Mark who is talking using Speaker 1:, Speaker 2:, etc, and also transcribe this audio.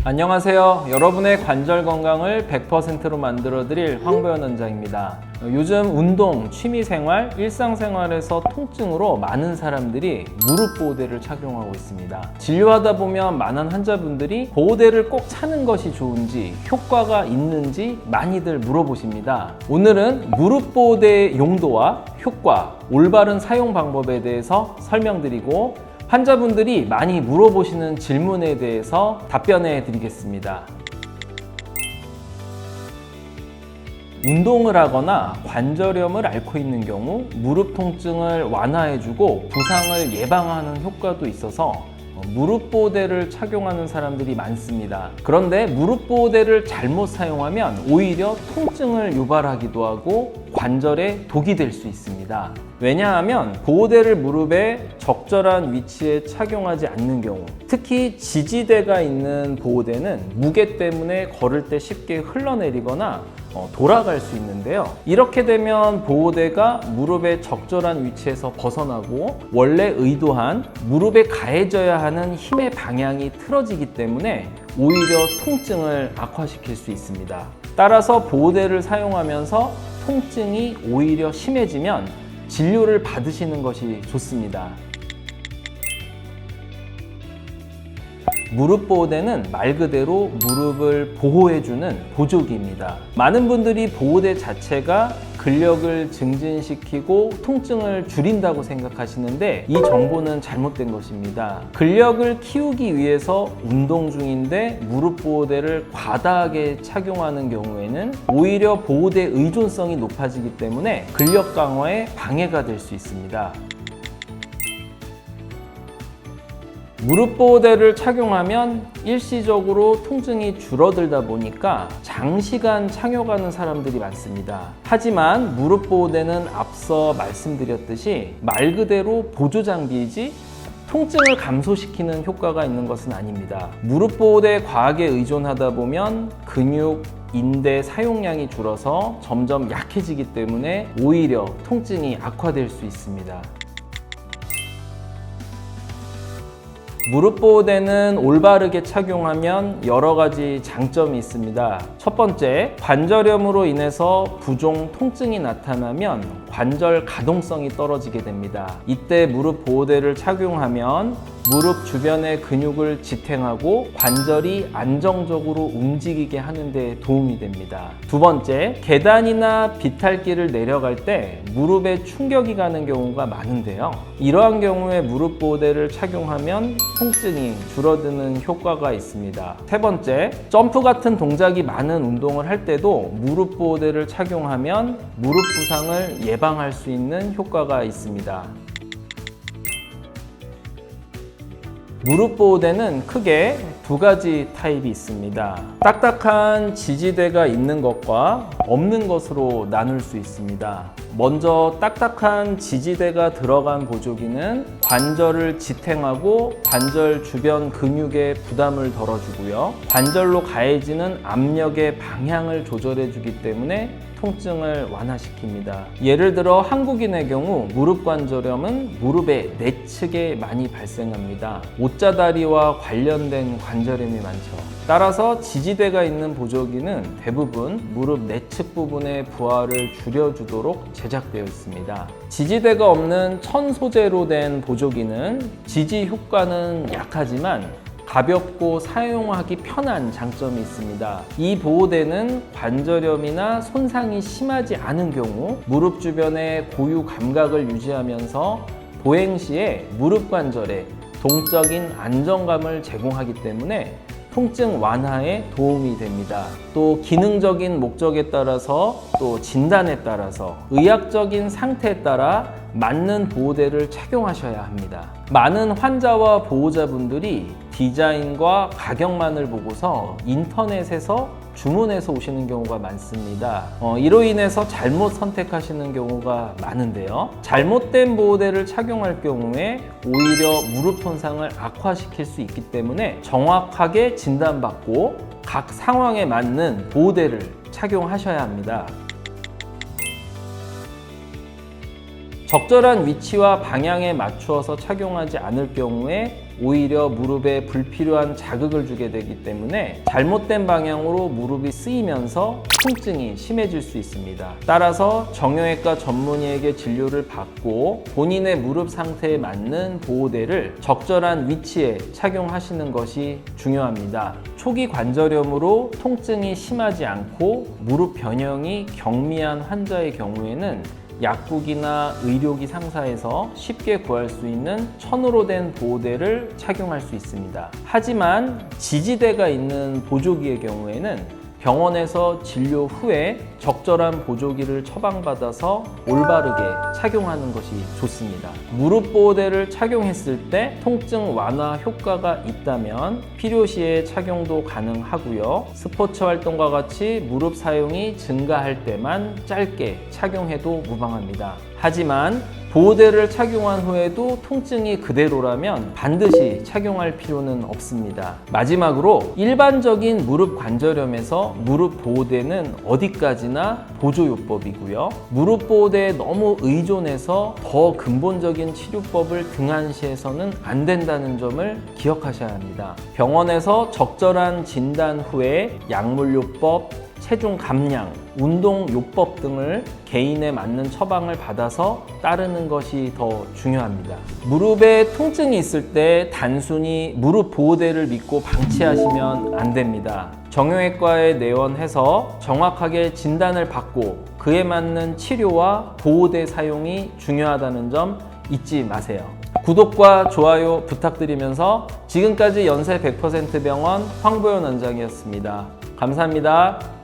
Speaker 1: 안녕하세요. 여러분의 관절 건강을 100%로 만들어드릴 황보현 원장입니다. 요즘 운동, 취미생활, 일상생활에서 통증으로 많은 사람들이 무릎 보호대를 착용하고 있습니다. 진료하다 보면 많은 환자분들이 보호대를 꼭 차는 것이 좋은지, 효과가 있는지 많이들 물어보십니다. 오늘은 무릎 보호대의 용도와 효과, 올바른 사용 방법에 대해서 설명드리고 환자분들이 많이 물어보시는 질문에 대해서 답변해 드리겠습니다. 운동을 하거나 관절염을 앓고 있는 경우 무릎 통증을 완화해주고 부상을 예방하는 효과도 있어서 무릎 보호대를 착용하는 사람들이 많습니다. 그런데 무릎 보호대를 잘못 사용하면 오히려 통증을 유발하기도 하고 관절에 독이 될 수 있습니다. 왜냐하면 보호대를 무릎에 적절한 위치에 착용하지 않는 경우, 특히 지지대가 있는 보호대는 무게 때문에 걸을 때 쉽게 흘러내리거나 돌아갈 수 있는데요. 이렇게 되면 보호대가 무릎의 적절한 위치에서 벗어나고 원래 의도한 무릎에 가해져야 하는 힘의 방향이 틀어지기 때문에 오히려 통증을 악화시킬 수 있습니다. 따라서 보호대를 사용하면서 통증이 오히려 심해지면 진료를 받으시는 것이 좋습니다. 무릎 보호대는 말 그대로 무릎을 보호해주는 보조기입니다. 많은 분들이 보호대 자체가 근력을 증진시키고 통증을 줄인다고 생각하시는데 이 정보는 잘못된 것입니다. 근력을 키우기 위해서 운동 중인데 무릎 보호대를 과다하게 착용하는 경우에는 오히려 보호대 의존성이 높아지기 때문에 근력 강화에 방해가 될 수 있습니다. 무릎 보호대를 착용하면 일시적으로 통증이 줄어들다 보니까 장시간 착용하는 사람들이 많습니다. 하지만 무릎 보호대는 앞서 말씀드렸듯이 말 그대로 보조 장비이지 통증을 감소시키는 효과가 있는 것은 아닙니다. 무릎 보호대에 과하게 의존하다 보면 근육, 인대 사용량이 줄어서 점점 약해지기 때문에 오히려 통증이 악화될 수 있습니다. 무릎 보호대는 올바르게 착용하면 여러 가지 장점이 있습니다. 첫 번째, 관절염으로 인해서 부종 통증이 나타나면 관절 가동성이 떨어지게 됩니다. 이때 무릎 보호대를 착용하면 무릎 주변의 근육을 지탱하고 관절이 안정적으로 움직이게 하는 데 도움이 됩니다. 두 번째, 계단이나 비탈길을 내려갈 때 무릎에 충격이 가는 경우가 많은데요. 이러한 경우에 무릎 보호대를 착용하면 통증이 줄어드는 효과가 있습니다. 세 번째, 점프 같은 동작이 많은 운동을 할 때도 무릎 보호대를 착용하면 무릎 부상을 예방할 수 있는 효과가 있습니다. 무릎 보호대는 크게 두 가지 타입이 있습니다. 딱딱한 지지대가 있는 것과 없는 것으로 나눌 수 있습니다. 먼저 딱딱한 지지대가 들어간 보조기는 관절을 지탱하고 관절 주변 근육에 부담을 덜어주고요. 관절로 가해지는 압력의 방향을 조절해주기 때문에 통증을 완화시킵니다. 예를 들어 한국인의 경우 무릎 관절염은 무릎의 내측에 많이 발생합니다. 옷자다리와 관련된 관절염이 많죠. 따라서 지지대가 있는 보조기는 대부분 무릎 내측 부분의 부하를 줄여주도록 제작되어 있습니다. 지지대가 없는 천 소재로 된 보조기는 지지 효과는 약하지만 가볍고 사용하기 편한 장점이 있습니다. 이 보호대는 관절염이나 손상이 심하지 않은 경우 무릎 주변의 고유 감각을 유지하면서 보행 시에 무릎 관절에 동적인 안정감을 제공하기 때문에 통증 완화에 도움이 됩니다. 또 기능적인 목적에 따라서 또 진단에 따라서 의학적인 상태에 따라 맞는 보호대를 착용하셔야 합니다. 많은 환자와 보호자분들이 디자인과 가격만을 보고서 인터넷에서 주문해서 오시는 경우가 많습니다. 이로 인해서 잘못 선택하시는 경우가 많은데요. 잘못된 보호대를 착용할 경우에 오히려 무릎 손상을 악화시킬 수 있기 때문에 정확하게 진단받고 각 상황에 맞는 보호대를 착용하셔야 합니다. 적절한 위치와 방향에 맞추어서 착용하지 않을 경우에 오히려 무릎에 불필요한 자극을 주게 되기 때문에 잘못된 방향으로 무릎이 쓰이면서 통증이 심해질 수 있습니다. 따라서 정형외과 전문의에게 진료를 받고 본인의 무릎 상태에 맞는 보호대를 적절한 위치에 착용하시는 것이 중요합니다. 초기 관절염으로 통증이 심하지 않고 무릎 변형이 경미한 환자의 경우에는 약국이나 의료기 상사에서 쉽게 구할 수 있는 천으로 된 보호대를 착용할 수 있습니다. 하지만 지지대가 있는 보조기의 경우에는 병원에서 진료 후에 적절한 보조기를 처방받아서 올바르게 착용하는 것이 좋습니다. 무릎 보호대를 착용했을 때 통증 완화 효과가 있다면 필요시에 착용도 가능하고요. 스포츠 활동과 같이 무릎 사용이 증가할 때만 짧게 착용해도 무방합니다. 하지만 보호대를 착용한 후에도 통증이 그대로라면 반드시 착용할 필요는 없습니다. 마지막으로 일반적인 무릎 관절염에서 무릎 보호대는 어디까지나 보조요법이고요. 무릎 보호대에 너무 의존해서 더 근본적인 치료법을 등한시해서는 안 된다는 점을 기억하셔야 합니다. 병원에서 적절한 진단 후에 약물요법, 체중 감량, 운동요법 등을 개인에 맞는 처방을 받아서 따르는 것이 더 중요합니다. 무릎에 통증이 있을 때 단순히 무릎 보호대를 믿고 방치하시면 안 됩니다. 정형외과에 내원해서 정확하게 진단을 받고 그에 맞는 치료와 보호대 사용이 중요하다는 점 잊지 마세요. 구독과 좋아요 부탁드리면서 지금까지 연세 100% 병원 황보현 원장이었습니다. 감사합니다.